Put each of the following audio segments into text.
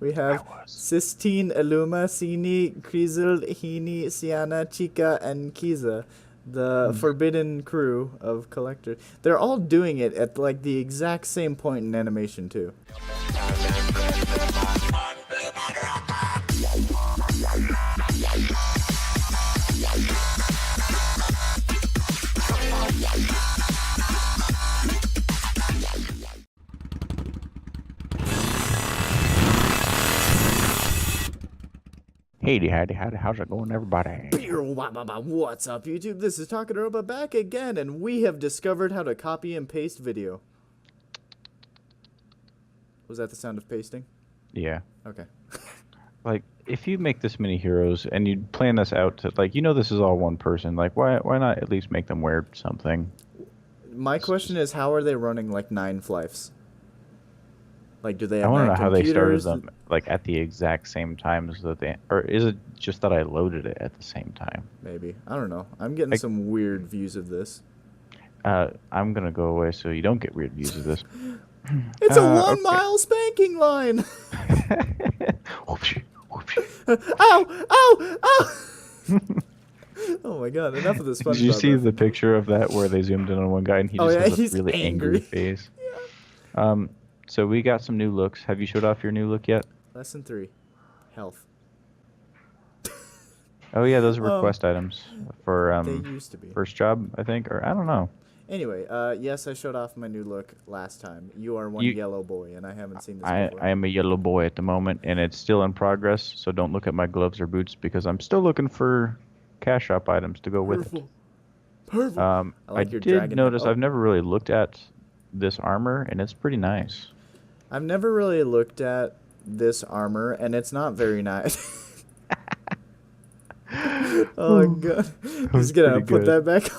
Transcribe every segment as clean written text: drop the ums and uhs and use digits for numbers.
We have Sistine, Illuma, Sini, Krizel, Hini, Siana, Chica, and Kiza, the forbidden crew of collectors. They're all doing it at like the exact same point in animation too. Howdy, how's it going, everybody? What's up, YouTube? This is Takadaroba back again, and we have discovered how to copy and paste video. Was that the sound of pasting? Yeah. Okay. Like, if you make this many heroes and you plan this out to, like, this is all one person, like, why not at least make them wear something? My question is, how are they running, like, 9 flights? Like, do they have I want to 9 know how they started computers? them, like, at the exact same time as that they... Or is it just that I loaded it at the same time? Maybe. I don't know. I'm getting some weird views of this. I'm going to go away so you don't get weird views of this. It's a 1 mile spanking line! Whoopsie. Ow! Ow! Ow! Oh my god, enough of this fun. Did you see the picture of that where they zoomed in on one guy and he just has a really angry face? Yeah. So we got some new looks. Have you showed off your new look yet? Lesson 3. Health. Oh yeah, those are request items for they used to be. First job, I think, or I don't know. Anyway, yes, I showed off my new look last time. You are one yellow boy, and I haven't seen this before. I am a yellow boy at the moment, and it's still in progress, so don't look at my gloves or boots because I'm still looking for cash shop items to go with it. Perfect. I did notice I've never really looked at this armor, and it's pretty nice. I've never really looked at this armor, and it's not very nice. Oh god. Just gonna put that back on.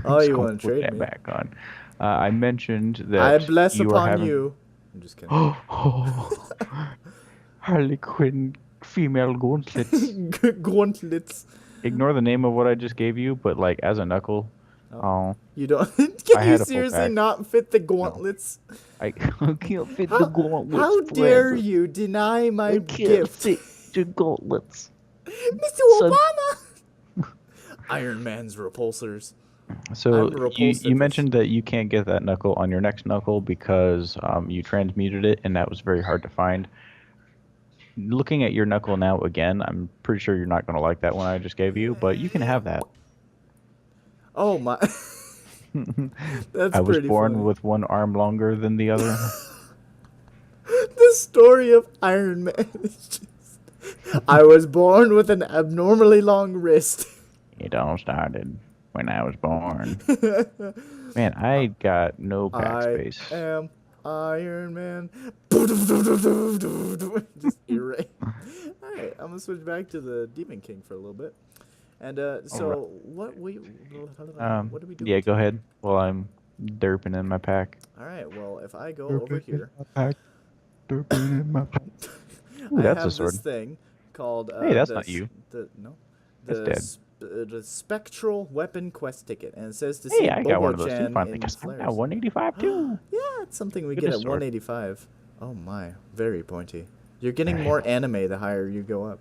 Oh, you want to trade me? Back on. I mentioned that I bless upon you. I'm just kidding. Harley Quinn female gauntlets. Gauntlets. Ignore the name of what I just gave you, but like as a knuckle. Oh. You don't. Can you seriously not fit the gauntlets? No. I can't fit the gauntlets. How dare you deny my gift? Fit the gauntlets. Mr. Obama! Iron Man's repulsors. So you mentioned that you can't get that knuckle on your next knuckle because you transmuted it, and that was very hard to find. Looking at your knuckle now again, I'm pretty sure you're not going to like that one I just gave you, but you can have that. Oh my! That's I was born funny. with one arm longer than the other. The story of Iron Man is just... I was born with an abnormally long wrist. It all started when I was born. Man, I got no pack space. I am Iron Man. Just erase. Alright, I'm gonna switch back to the Demon King for a little bit. And so what do we do? Yeah, go ahead while I'm derping in my pack. Alright, well if I go over here, Derping in my pack. Ooh, I that's have a sword. this thing called hey, that's not you. The Spectral Weapon Quest Ticket, and it says to see I got one of those too. BoboChan Finally, in I flares. got 185 too. Yeah, it's something we get at 185. Oh my, very pointy. You're getting more anime the higher you go up.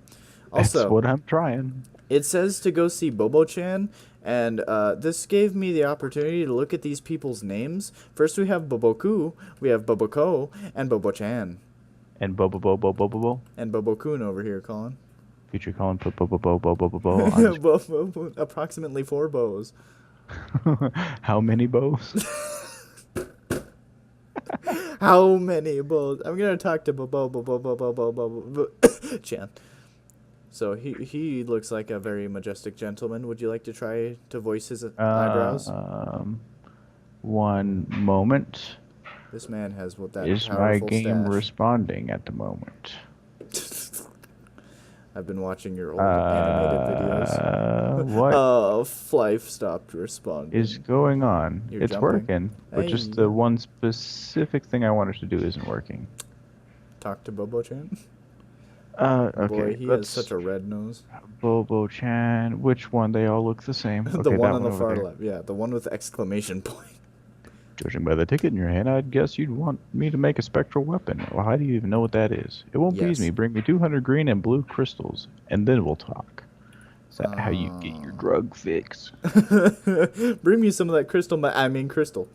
Also, that's what I'm trying. It says to go see BoboChan, and this gave me the opportunity to look at these people's names. First we have Boboku, we have Boboko, and BoboChan. And Bobo. And Bobokun over here, Colin. Future Colin put Bobo. Approximately 4 bows. How many bows? How many bows? I'm gonna talk to Chan. So he looks like a very majestic gentleman. Would you like to try to voice his eyebrows? One moment. This man has what that is powerful my game stash. Responding at the moment? I've been watching your old animated videos. What? Flife stopped responding. Is going on? It's jumping. working, but just the one specific thing I wanted to do isn't working. Talk to BoboChan. Okay. Boy, he has such a red nose. BoboChan. Which one? They all look the same. The Okay, one on the far left. Yeah, the one with the exclamation point. Judging by the ticket in your hand, I'd guess you'd want me to make a spectral weapon. Well, how do you even know what that is? It won't please me. Bring me 200 green and blue crystals, and then we'll talk. Is that how you get your drug fix? Bring me some of that crystal. Crystal.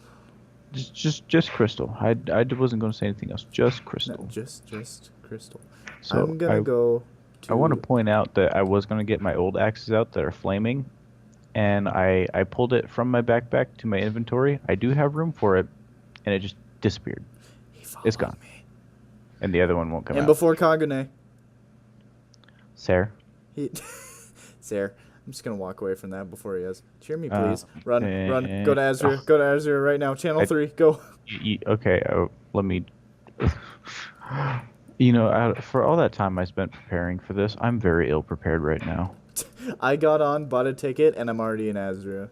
Just crystal. I wasn't going to say anything else. Just crystal. No, just crystal. So I'm gonna go. I want to point out that I was going to get my old axes out that are flaming, and I pulled it from my backpack to my inventory. I do have room for it, and it just disappeared. It's gone. Me. And the other one won't come out. And before Kagune. Sir? Sir. I'm just going to walk away from that before he has. Cheer me, please. Run. Go to Azure. Go to Azure right now. Channel 3. Go. Okay. Let me... for all that time I spent preparing for this, I'm very ill prepared right now. I got on, bought a ticket, and I'm already in Azura.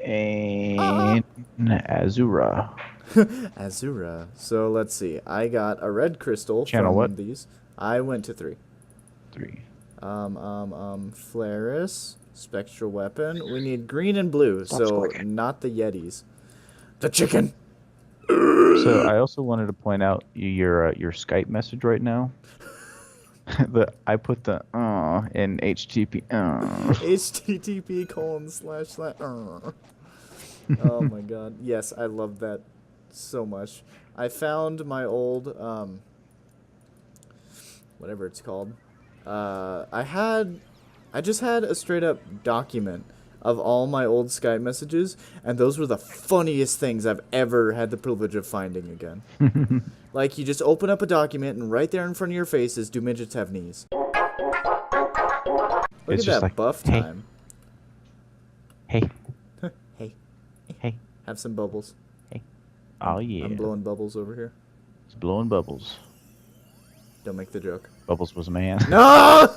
And Azura. Azura. So let's see. I got a red crystal from these. I went to 3. 3. Flaris, spectral weapon. We need green and blue, not the Yetis. The chicken. So I also wanted to point out your Skype message right now. I put the in HTTP. HTTP:// Oh my god. Yes, I love that so much. I found my old whatever it's called. I just had a straight up document of all my old Skype messages, and those were the funniest things I've ever had the privilege of finding again. Like, you just open up a document, and right there in front of your face is, do midgets have knees? Look at that buff time. Hey. Hey. Hey. Have some bubbles. Hey. Oh, yeah. I'm blowing bubbles over here. It's blowing bubbles. Don't make the joke. Bubbles was a man. No!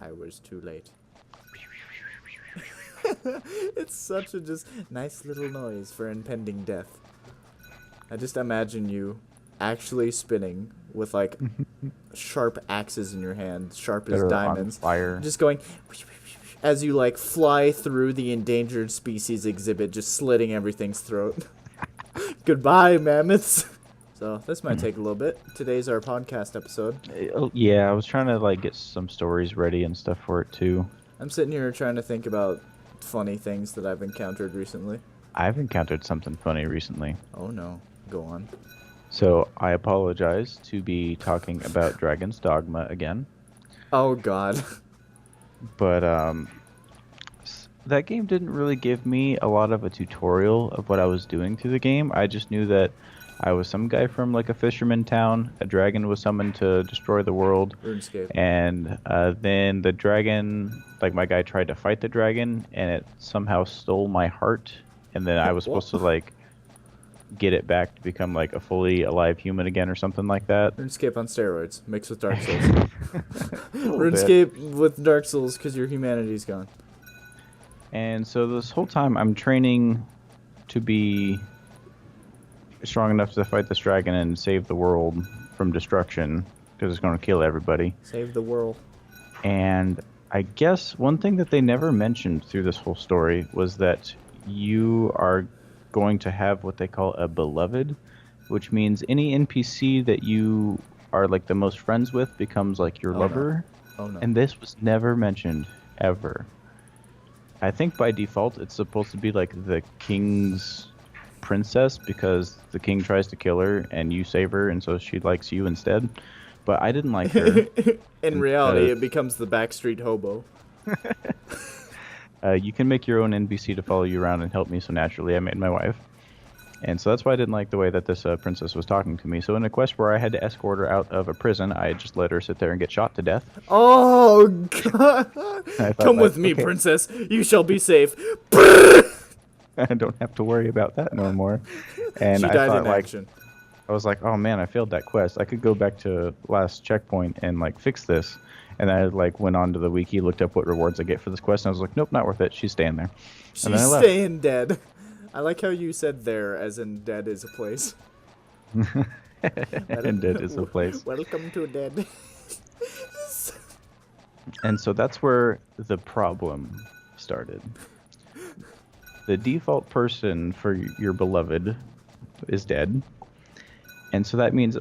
I was too late. It's such a just nice little noise for impending death. I just imagine you actually spinning with like sharp axes in your hand, sharp as diamonds. Fire. Just going as you like fly through the endangered species exhibit, just slitting everything's throat. Goodbye, mammoths. So this might take a little bit. Today's our podcast episode. Yeah, I was trying to get some stories ready and stuff for it too. I'm sitting here trying to think about funny things that I've encountered recently. I've encountered something funny recently. Oh no, go on. So I apologize to be talking about Dragon's Dogma again. Oh god. But that game didn't really give me a lot of a tutorial of what I was doing through the game. I just knew that I was some guy from a fisherman town. A dragon was summoned to destroy the world. RuneScape. And then the dragon, my guy tried to fight the dragon, and it somehow stole my heart. And then I was supposed to get it back to become a fully alive human again or something like that. RuneScape on steroids, mixed with Dark Souls. RuneScape with Dark Souls because your humanity's gone. And so this whole time I'm training to be strong enough to fight this dragon and save the world from destruction because it's going to kill everybody. Save the world. And I guess one thing that they never mentioned through this whole story was that you are going to have what they call a beloved, which means any NPC that you are the most friends with becomes your lover. No. Oh no. And this was never mentioned ever. I think by default it's supposed to be the king's princess because the king tries to kill her and you save her, and so she likes you instead. But I didn't like her. In reality, it becomes the backstreet hobo. You can make your own NPC to follow you around and help me, so naturally I made my wife. And so that's why I didn't like the way that this princess was talking to me. So in a quest where I had to escort her out of a prison, I just let her sit there and get shot to death. Oh, God. Come with me, princess. You shall be safe. I don't have to worry about that no more. And she died in action. I was like, oh man, I failed that quest. I could go back to last checkpoint and fix this. And I went on to the wiki, looked up what rewards I get for this quest, and I was like, nope, not worth it. She's staying there. She's staying dead. I like how you said there, as in dead is a place. And dead is a place. Welcome to dead. And so that's where the problem started. The default person for your beloved is dead. And so that means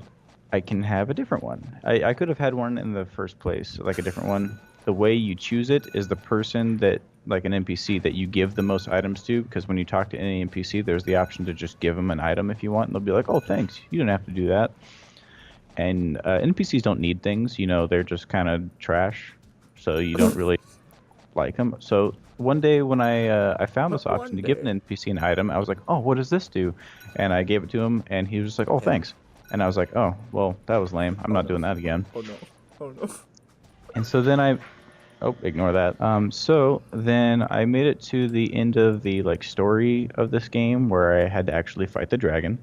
I can have a different one. I could have had one in the first place, like a different one. The way you choose it is the person that, like an NPC, that you give the most items to, because when you talk to any NPC, there's the option to just give them an item if you want, and they'll be like, oh, thanks, you didn't have to do that. And NPCs don't need things, they're just kind of trash, so you don't really like them. So one day when I found this option to give an NPC an item, I was like, oh, what does this do? And I gave it to him, and he was just like, oh, thanks. And I was like, oh, well, that was lame. I'm not doing that again. Oh, no. Oh, no. And so then ignore that. So then I made it to the end of the story of this game where I had to actually fight the dragon.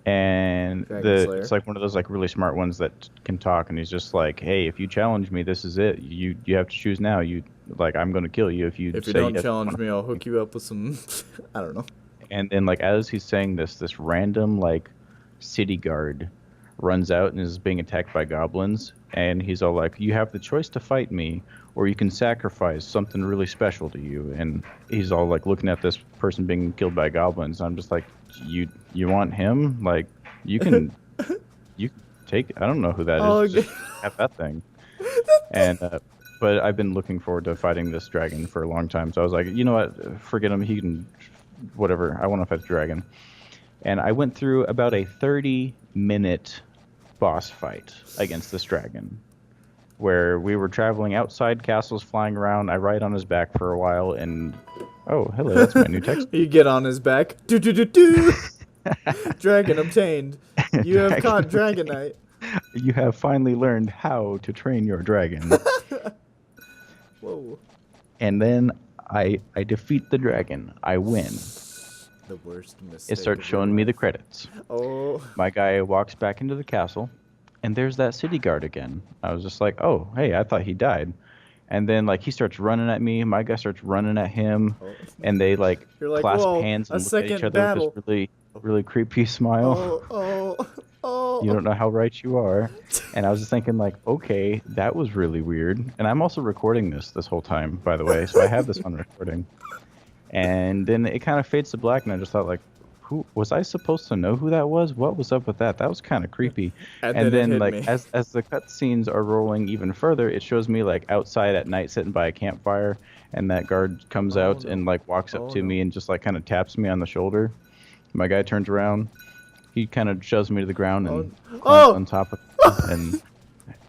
And it's like one of those really smart ones that can talk, and he's just like, hey, if you challenge me, this is it. You have to choose now. I'm going to kill you if you don't challenge me. I'll hook you up with some I don't know. And then as he's saying this random city guard runs out and is being attacked by goblins, and he's all like, you have the choice to fight me, or you can sacrifice something really special to you. And he's all looking at this person being killed by goblins. I'm just like, you want him? You can take, I don't know who that is. Just have that thing. And but I've been looking forward to fighting this dragon for a long time, so I was like, you know what, forget him, he can whatever, I want to fight the dragon. And I went through about a 30-minute boss fight against this dragon, where we were traveling outside castles, flying around. I ride on his back for a while, and oh, hello, that's my new text. You get on his back. Dragon obtained. You have caught Dragonite. You have finally learned how to train your dragon. Whoa. And then I defeat the dragon. I win. The worst mistake. It starts showing me the credits. Oh. My guy walks back into the castle, and there's that city guard again. I was just like, oh, hey, I thought he died. And then he starts running at me. My guy starts running at him, and they clasp hands and look at each other with this really, really creepy smile. Oh. You don't know how right you are. And I was just thinking okay, that was really weird. And I'm also recording this whole time, by the way, so I have this on recording. And then it kind of fades to black, and I just thought, who was I supposed to know who that was? What was up with that? That was kind of creepy. And then as the cutscenes are rolling even further, it shows me outside at night sitting by a campfire, and that guard comes out and walks up to me and just kind of taps me on the shoulder. My guy turns around, he kind of shoves me to the ground and climbs on top of me,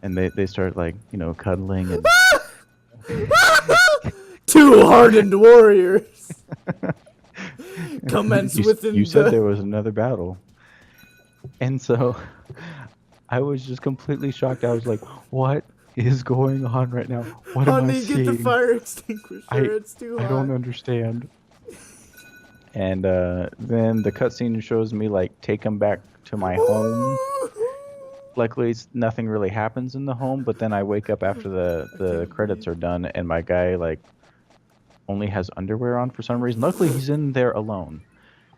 and they start cuddling and two hardened warriors. Commence within you said there was another battle. And so I was just completely shocked. I was like, what is going on right now? What am I seeing? Get the fire extinguisher. It's too hot. I don't understand. And then the cutscene shows me take him back to my home. Luckily, nothing really happens in the home, but then I wake up after the credits are done, and my guy only has underwear on for some reason. Luckily, he's in there alone.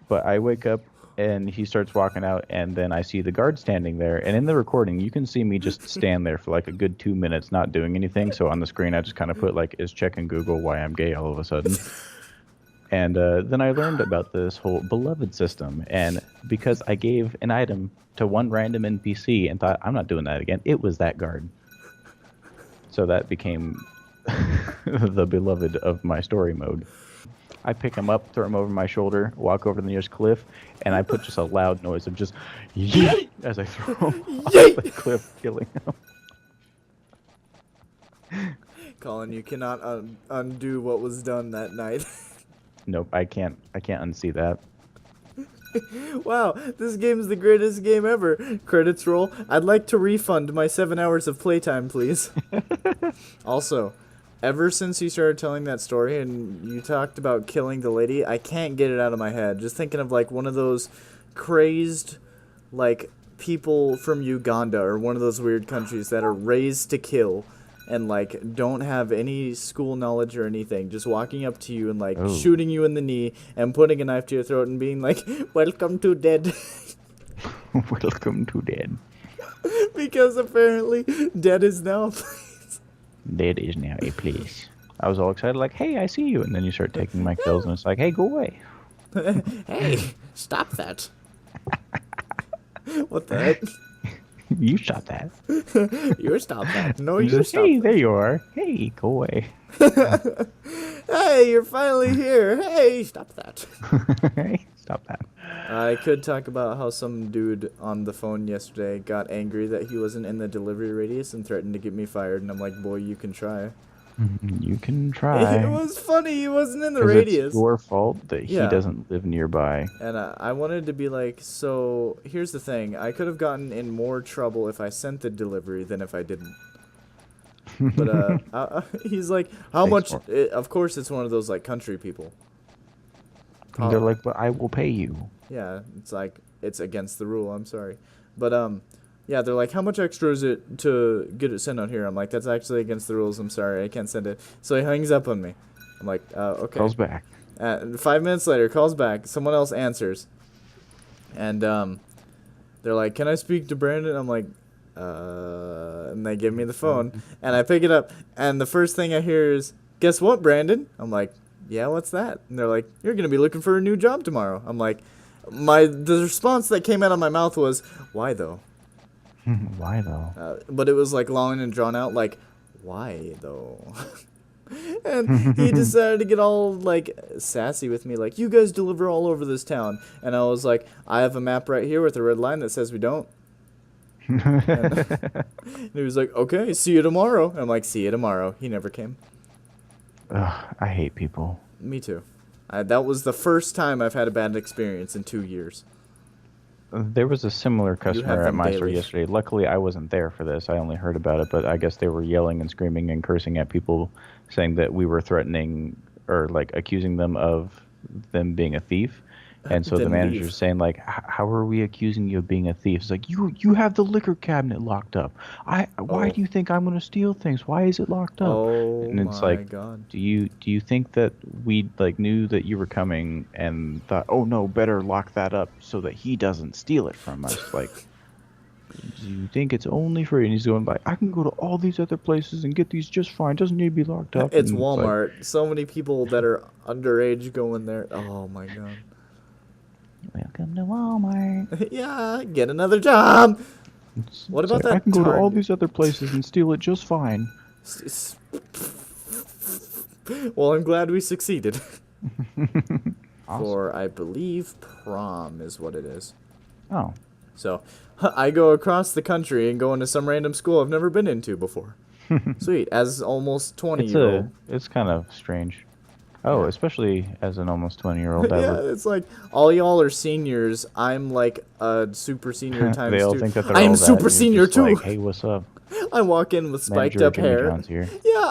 But I wake up, and he starts walking out, and then I see the guard standing there. And in the recording, you can see me just stand there for a good 2 minutes not doing anything. So on the screen, I just kind of put is checking Google why I'm gay all of a sudden. And then I learned about this whole beloved system. And because I gave an item to one random NPC and thought, I'm not doing that again, it was that guard. So that became the beloved of my story mode. I pick him up, throw him over my shoulder, walk over to the nearest cliff, and I put just a loud noise of just yeet as I throw him off the cliff, killing him. Colin, you cannot undo what was done that night. Nope, I can't unsee that. Wow, this game is the greatest game ever. Credits roll. I'd like to refund my 7 hours of playtime, please. Also, ever since you started telling that story and you talked about killing the lady, I can't get it out of my head. Just thinking of one of those crazed people from Uganda or one of those weird countries that are raised to kill and don't have any school knowledge or anything, just walking up to you and shooting you in the knee and putting a knife to your throat and being welcome to dead. Welcome to dead. Because apparently dead is now a place. Dead is now a place. I was all excited, like, hey, I see you. And then you start taking my kills, and it's like, hey, go away. Hey, stop that. What the heck? You stop that. You stop that. No, you stop hey, that. There you are. Hey, go away. Hey, you're finally here. Hey, stop that. Hey, stop that. I could talk about how some dude on the phone yesterday got angry that he wasn't in the delivery radius and threatened to get me fired. And I'm like, boy, you can try. You can try. It was funny. He wasn't in the radius. It's your fault that he doesn't live nearby. And I wanted to be like, so here's the thing. I could have gotten in more trouble if I sent the delivery than if I didn't. But he's like, how much? Of course, it's one of those like country people. They're like, but I will pay you. Yeah, it's like, it's against the rule. I'm sorry. But yeah, they're like, how much extra is it to get it sent out here? I'm like, that's actually against the rules. I'm sorry, I can't send it. So he hangs up on me. I'm like, okay. Calls back. 5 minutes later, calls back. Someone else answers. And they're like, can I speak to Brandon? I'm like, and they give me the phone. And I pick it up. And the first thing I hear is, guess what, Brandon? I'm like, yeah, what's that? And they're like, you're going to be looking for a new job tomorrow. I'm like, the response that came out of my mouth was, why though? Why though? But it was like long and drawn out, like, why though? And he decided to get all like sassy with me, like, you guys deliver all over this town. And I was like, I have a map right here with a red line that says we don't. And he was like, okay, see you tomorrow. And I'm like, see you tomorrow. He never came. Ugh, I hate people. Me too. That was the first time I've had a bad experience in 2 years. There was a similar customer at my store yesterday. Luckily, I wasn't there for this. I only heard about it, but I guess they were yelling and screaming and cursing at people, saying that we were threatening or like accusing them of them being a thief. And so the manager's saying, like, how are we accusing you of being a thief? It's like, you have the liquor cabinet locked up. Why do you think I'm going to steal things? Why is it locked up? And it's like, God. do you think that we like knew that you were coming and thought, oh no, better lock that up so that he doesn't steal it from us? Like, do you think it's only free? And he's going like, I can go to all these other places and get these just fine. Doesn't need to be locked up. It's Walmart. Like, so many people that are underage going there. Oh my God. Welcome to Walmart. Yeah, get another job. What about that? I can go to all these other places and steal it just fine. Well, I'm glad we succeeded. Awesome. For, I believe, prom is what it is. Oh. So, I go across the country and go into some random school I've never been into before. Sweet, as almost 20-year-old. It's kind of strange. Oh, especially as an almost 20-year-old. Yeah, it's like, all y'all are seniors. I'm like a super senior times They all two. think that they're I am all super that. senior too. Like, hey, what's up? I walk in with spiked up hair. Here. Yeah,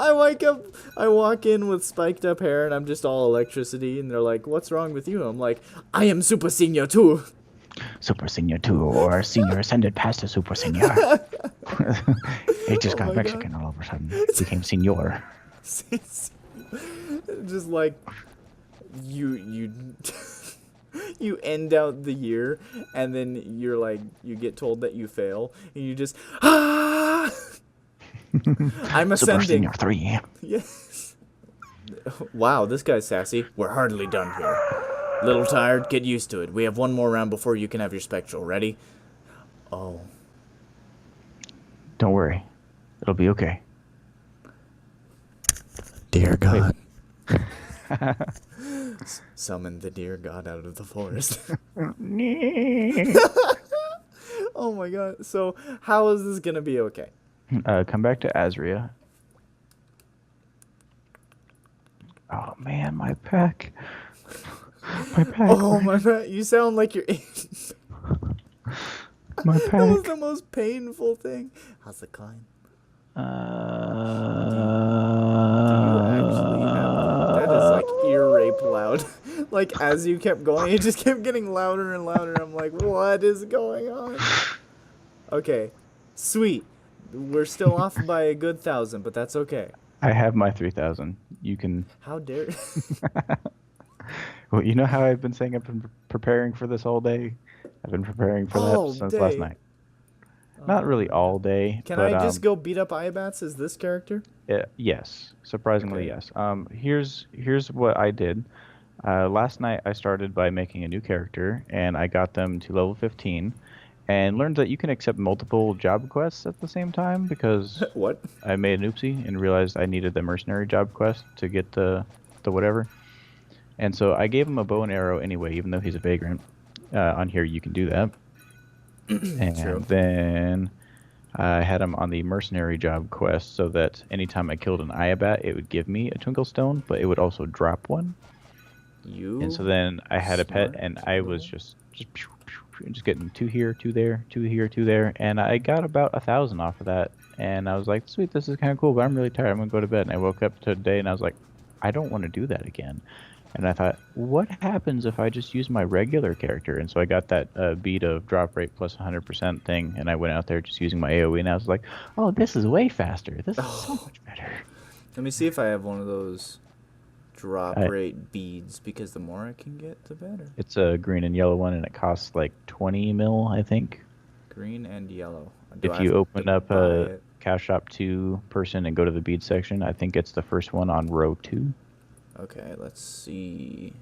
I walk in with spiked up hair and I'm just all electricity and they're like, what's wrong with you? I'm like, I am super senior too. Super senior too, or senior ascended past a super senior. It just got Mexican all of a sudden. Became senor. Just like you you end out the year and then you're like, you get told that you fail and you just I'm ascending. Super senior 3. Yes. Wow, this guy's sassy. We're hardly done here. Little tired, get used to it. We have one more round before you can have your spectral. Ready? Oh. Don't worry. It'll be okay. Dear God. Summon the dear God out of the forest. Oh my God. So, how is this gonna be okay? Come back to Azria. Oh man, my pack. My pack. Oh my God. You sound like you're My pack. That was the most painful thing. How's the climb? Do you actually have that? Is like ear rape loud. Like as you kept going, it just kept getting louder and louder. I'm like, what is going on? Okay, sweet. We're still off by a good 1,000, but that's okay. I have my 3,000. You can. How dare? Well, you know how I've been saying I've been preparing for this all day. I've been preparing for that since last night. Not really all day. Can but, I just go beat up Iabats as this character? Yes, surprisingly, yes. Here's what I did. Last night I started by making a new character, and I got them to level 15, and learned that you can accept multiple job quests at the same time because What? I made an oopsie and realized I needed the mercenary job quest to get the whatever. And so I gave him a bow and arrow anyway, even though he's a vagrant. On here you can do that. And True. then I had him on the mercenary job quest so that anytime I killed an Iabat, it would give me a twinkle stone, but it would also drop one. And so then I had a pet, and I was just getting 2 here, 2 there, 2 here, 2 there, and I got about 1,000 off of that. And I was like, sweet, this is kind of cool, but I'm really tired. I'm gonna go to bed. And I woke up today, and I was like, I don't want to do that again. And I thought, what happens if I just use my regular character? And so I got that beat of drop rate plus 100% thing, and I went out there just using my AoE, and I was like, oh, this is way faster. This is so much better. Let me see if I have one of those drop rate beads, because the more I can get, the better. It's a green and yellow one, and it costs like 20 mil, I think. Green and yellow. If you open up a Cash Shop 2 person and go to the bead section, I think it's the first one on row 2. Okay, let's see.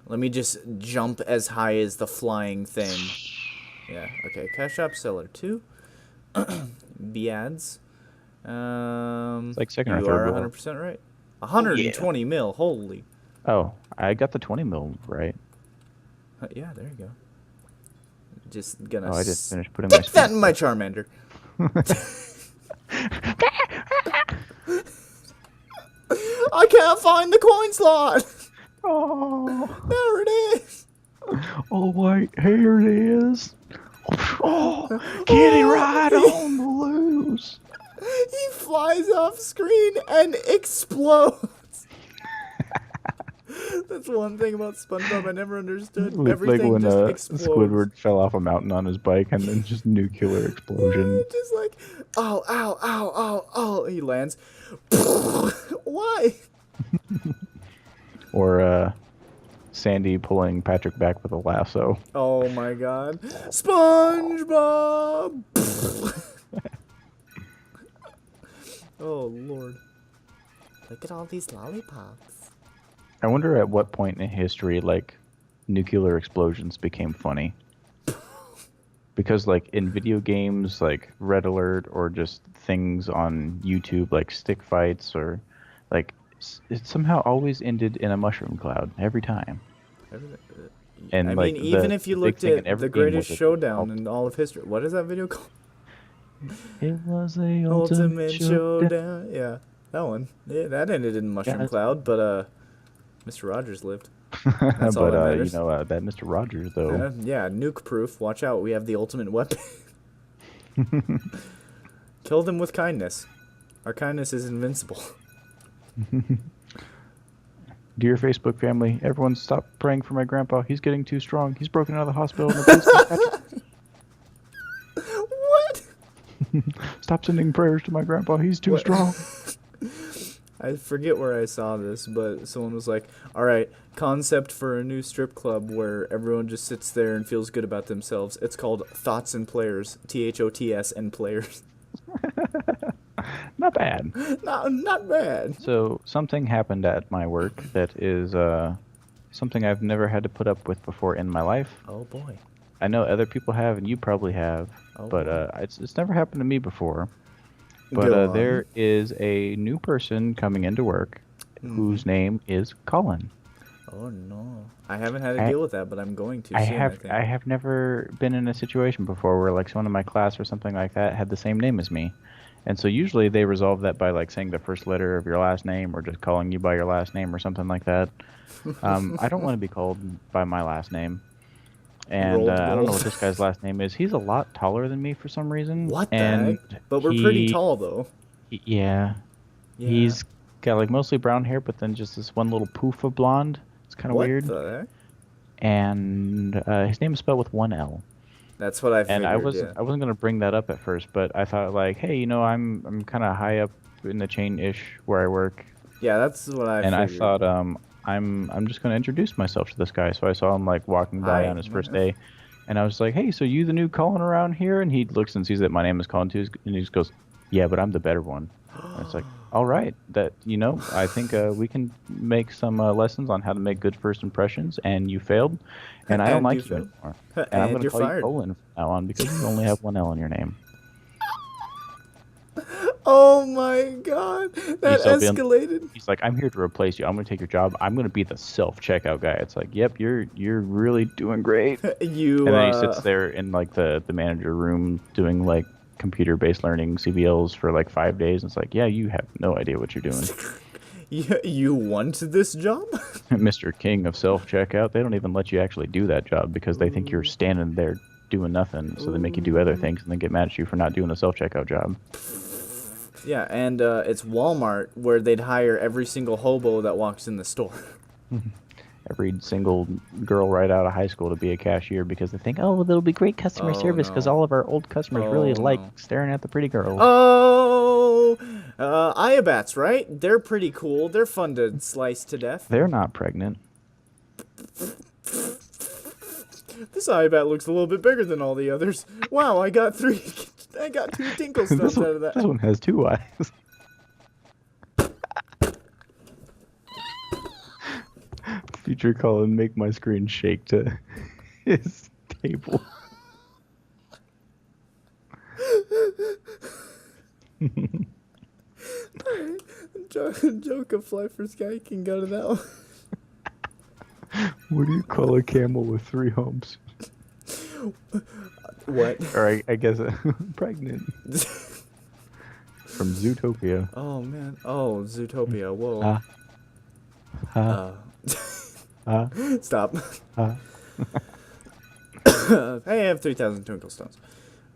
Let me just jump as high as the flying thing. Yeah, okay. Cash Shop Seller 2. Beads. It's like second or you third are row. 100% right. 120 mil, holy. Oh, I got the 20 mil right. Yeah, there you go. Just gonna I just finished putting my that in my Charmander. I can't find the coin slot. Oh, there it is. Oh wait, here it is. Oh, get it right on the loose. He flies off screen and explodes. That's one thing about SpongeBob I never understood. Everything like when just explodes. Squidward fell off a mountain on his bike and then just nuclear explosion. Just like, oh, ow, ow, ow, oh. He lands. Why? Or Sandy pulling Patrick back with a lasso. Oh my god. SpongeBob! Oh lord. Look at all these lollipops. I wonder at what point in history, like, nuclear explosions became funny. Because, like, in video games, like Red Alert, or just things on YouTube, like stick fights, or, like, it somehow always ended in a mushroom cloud, every time. And, I mean, even if you looked at the greatest showdown in all of history. What is that video called? It was the ultimate showdown. Yeah, that one. Yeah, that ended in mushroom cloud, but Mr. Rogers lived. That's all that matters. That Mr. Rogers though. Yeah, nuke proof. Watch out, we have the ultimate weapon. Kill them with kindness. Our kindness is invincible. Dear Facebook family, everyone stop praying for my grandpa. He's getting too strong. He's broken out of the hospital. What? Stop sending prayers to my grandpa. He's too strong. I forget where I saw this, but someone was like, all right, concept for a new strip club where everyone just sits there and feels good about themselves. It's called Thoughts and Players. THOTS and Players. Not bad. Not bad. So something happened at my work that is something I've never had to put up with before in my life. Oh boy. I know other people have, and you probably have, but it's never happened to me before. But there is a new person coming into work whose name is Colin. Oh no. I haven't had to deal with that, but I'm going to soon, I think. I have never been in a situation before where like someone in my class or something like that had the same name as me. And so usually they resolve that by like saying the first letter of your last name or just calling you by your last name or something like that. I don't want to be called by my last name. And I don't know what this guy's last name is. He's a lot taller than me for some reason. What the heck? But we're pretty tall, though. Yeah. He's got like mostly brown hair, but then just this one little poof of blonde. It's kind of weird. What the heck? And his name is spelled with one L. That's what I figured. And I wasn't going to bring that up at first, but I thought like, hey, I'm kind of high up in the chain-ish where I work. Yeah, that's what I figured. And I thought I'm just going to introduce myself to this guy. So I saw him like walking by on his first day, And I was like, hey, so you the new Colin around here? And he looks and sees that my name is Colin too, and he just goes, yeah, but I'm the better one. And it's like, all right, I think we can make some lessons on how to make good first impressions, and you failed, and I don't And you like you failed. anymore. And I'm going to you're call you fired. Colin from now on because you only have one L in your name. Oh my god, that escalated. He's like, I'm here to replace you. I'm going to take your job. I'm going to be the self-checkout guy. It's like, yep, you're really doing great. You. And then he sits there in like the manager room doing like computer-based learning CVLs for like 5 days. And it's like, yeah, you have no idea what you're doing. You want this job? Mr. King of self-checkout. They don't even let you actually do that job because they think you're standing there doing nothing. So they make you do other things and then get mad at you for not doing the self-checkout job. Yeah, and it's Walmart where they'd hire every single hobo that walks in the store. Every single girl right out of high school to be a cashier because they think, oh, well, there'll be great customer service because all of our old customers really like staring at the pretty girls. Oh, Iabats, right? They're pretty cool. They're fun to slice to death. They're not pregnant. This Iabat looks a little bit bigger than all the others. Wow, I got 2 tinkle stones out of that. This one has 2 eyes. Future Colin, make my screen shake to his table. Alright, joke of Fly for Sky can go to that one. What do you call a camel with 3 humps? What? Or I guess pregnant. From Zootopia. Oh man. Oh, Zootopia. Whoa. Stop. Hey, I have 3,000 twinkle stones.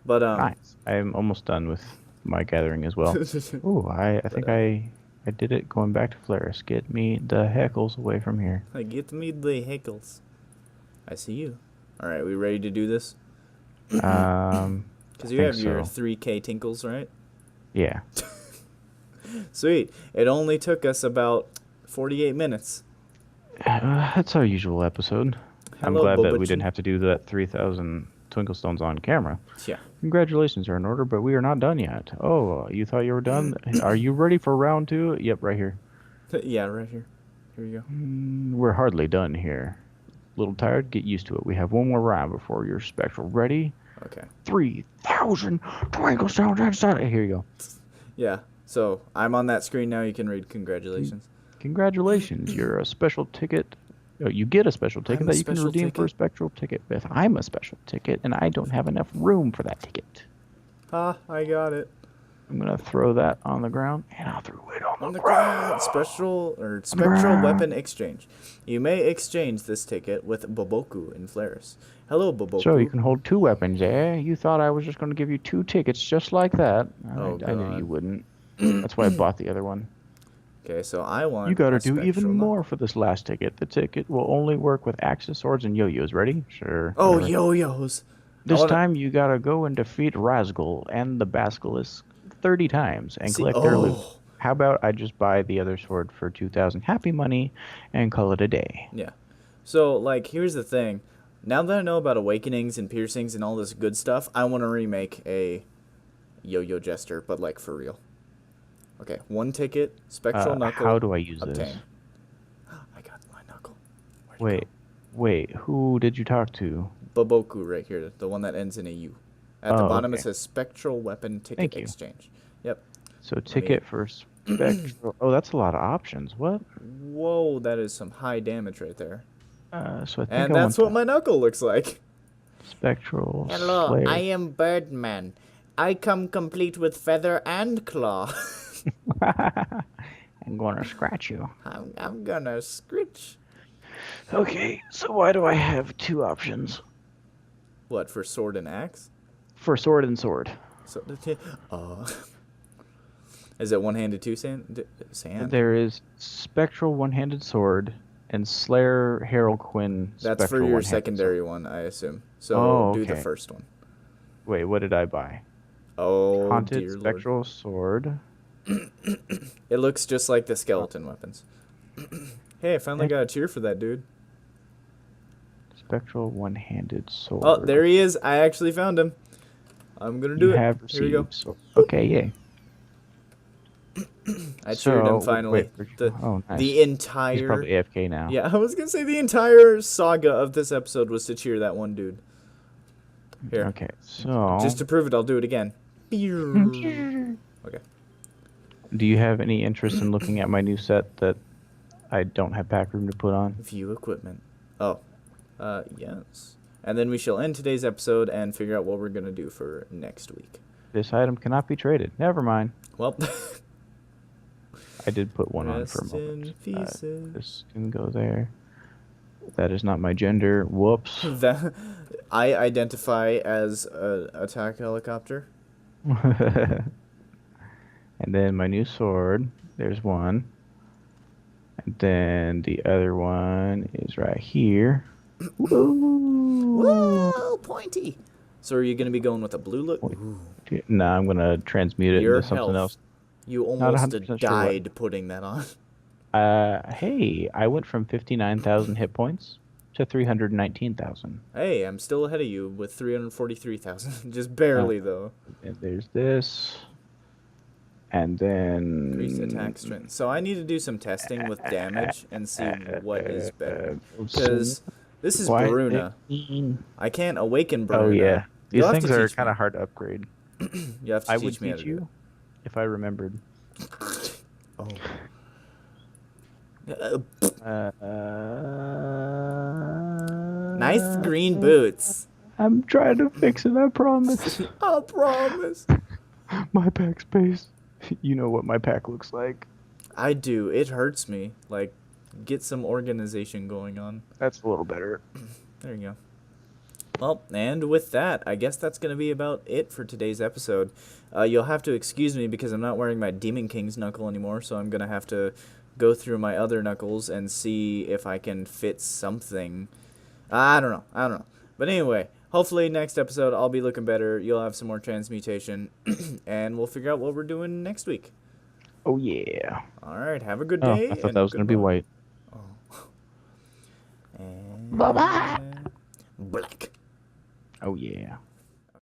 But nice. I'm almost done with my gathering as well. Ooh, I think I did it going back to Flaris. Get me the heckles away from here. Get me the heckles. I see you. All right, we ready to do this? Because you have your 3K tinkles, right? Yeah. Sweet. It only took us about 48 minutes. That's our usual episode. I'm glad that we didn't have to do that 3,000 twinkle stones on camera. Yeah. Congratulations are in order, but we are not done yet. Oh, you thought you were done? Are you ready for round 2? Yep, right here. Yeah, right here. Here we go. We're hardly done here. A little tired? Get used to it. We have one more round before your spectral. Ready? Okay. 3,000 twinkle stones inside. Here you go. Yeah. So I'm on that screen now. You can read congratulations. Congratulations. You're a special ticket. You get a special ticket that you can redeem for a spectral ticket with. I'm a special ticket, and I don't have enough room for that ticket. I got it. I'm going to throw that on the ground, and I'll throw it on the ground. Spectral weapon exchange. You may exchange this ticket with Boboku in Flaris. Hello, Boboku. So you can hold 2 weapons, eh? You thought I was just going to give you 2 tickets just like that. I knew you wouldn't. That's why I bought the other one. Okay, so I want. You gotta do even more for this last ticket. The ticket will only work with axes, swords, and yo-yos. Ready? Sure. Oh, yo-yos. This time you gotta go and defeat Razgul and the Basilisk 30 times and collect their loot. How about I just buy the other sword for 2,000 happy money and call it a day? Yeah. So, like, here's the thing. Now that I know about awakenings and piercings and all this good stuff, I want to remake a yo-yo jester, but, like, for real. Okay, 1 ticket, spectral knuckle. How do I use obtain. this? I got my knuckle. Wait, who did you talk to? Boboku right here, the one that ends in a U. At the bottom it says spectral weapon ticket exchange. Yep. So ticket for spectral. Oh, that's a lot of options. What? Whoa, that is some high damage right there. So I think and that's what my knuckle looks like. Spectral. Hello, Slayer. I am Birdman. I come complete with feather and claw. I'm gonna scratch you. I'm gonna scritch. Okay, so why do I have 2 options? What, for sword and axe? For sword and sword. So, is it one-handed sand? There is spectral one-handed sword and Slayer Harold Quinn. That's for your secondary one, I assume. So do the first one. Wait, what did I buy? Oh, Haunted dear spectral Lord. sword. It looks just like the skeleton weapons. Hey, I finally got a cheer for that dude. Spectral one-handed sword. Oh, there he is. I actually found him. I'm gonna do it. Have Here we go. Sword. Okay, yay. I cheered him finally. Nice. The entire... He's probably AFK now. Yeah, I was gonna say the entire saga of this episode was to cheer that one dude. Here. Okay, so... Just to prove it, I'll do it again. Okay. Do you have any interest in looking at my new set that I don't have pack room to put on? View equipment. Oh. Yes. And then we shall end today's episode and figure out what we're gonna do for next week. This item cannot be traded. Never mind. Well... I did put one on for a moment. This can go there. That is not my gender. Whoops. I identify as a attack helicopter. And then my new sword. There's one. And then the other one is right here. Whoa, pointy. So are you going to be going with a blue look? No, I'm going to transmute it into something else. You almost died putting that on. Hey, I went from 59,000 hit points to 319,000. Hey, I'm still ahead of you with 343,000. Just barely, though. And there's this. And then... Increase attack strength. So I need to do some testing with damage and see what is better. Because this is Baruna. I can't awaken Baruna. Oh, yeah. These things are kind of hard to upgrade. You have to teach me how to do it. If I remembered. Oh. Nice green boots. I'm trying to fix it, I promise. I promise. My pack space. You know what my pack looks like. I do. It hurts me. Like, get some organization going on. That's a little better. There you go. Well, and with that, I guess that's going to be about it for today's episode. You'll have to excuse me because I'm not wearing my Demon King's knuckle anymore, so I'm going to have to go through my other knuckles and see if I can fit something. I don't know. But anyway, hopefully next episode I'll be looking better. You'll have some more transmutation, and we'll figure out what we're doing next week. Oh, yeah. All right, have a good day. I thought that was going to be white. Oh. And Bye-bye. black. Oh, yeah.